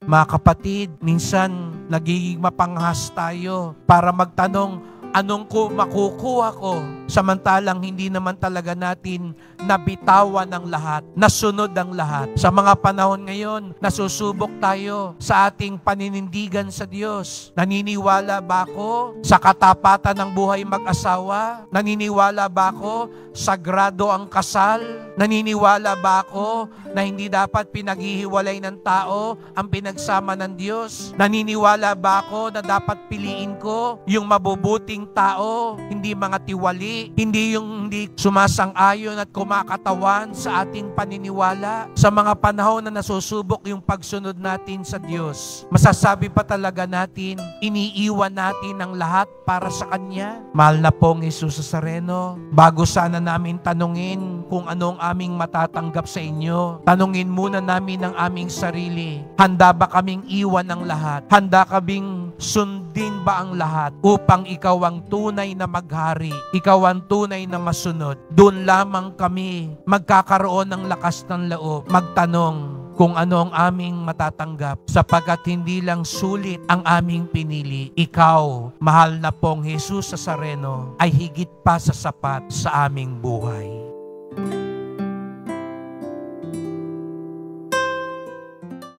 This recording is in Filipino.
Mga kapatid, minsan nagiging mapanghas tayo para magtanong, anong makukuha ko? Samantalang hindi naman talaga natin nabitawan ang lahat, nasunod ang lahat. Sa mga panahon ngayon, nasusubok tayo sa ating paninindigan sa Diyos. Naniniwala ba ako sa katapatan ng buhay mag-asawa? Naniniwala ba ako sagrado ang kasal? Naniniwala ba ako na hindi dapat pinaghihiwalay ng tao ang pinagsama ng Diyos? Naniniwala ba ako na dapat piliin ko yung mabubuting tao, hindi mga tiwali, hindi yung hindi sumasang-ayon at kumakatawan sa ating paniniwala? Sa mga panahon na nasusubok yung pagsunod natin sa Diyos, masasabi pa talaga natin, iniiwan natin ang lahat para sa Kanya? Mahal na pong Jesus Nazareno, bago sana namin tanungin kung anong aming matatanggap sa inyo, tanungin muna namin ang aming sarili. Handa ba kaming iwan ang lahat? Handa kaming sundin ba ang lahat upang ikaw ang tunay na maghari, ikaw ang tunay na masunod? Doon lamang kami magkakaroon ng lakas ng loob magtanong kung ano ang aming matatanggap, sapagkat hindi lang sulit ang aming pinili. Ikaw, mahal na pong Jesus Nazareno, ay higit pa sa sapat sa aming buhay.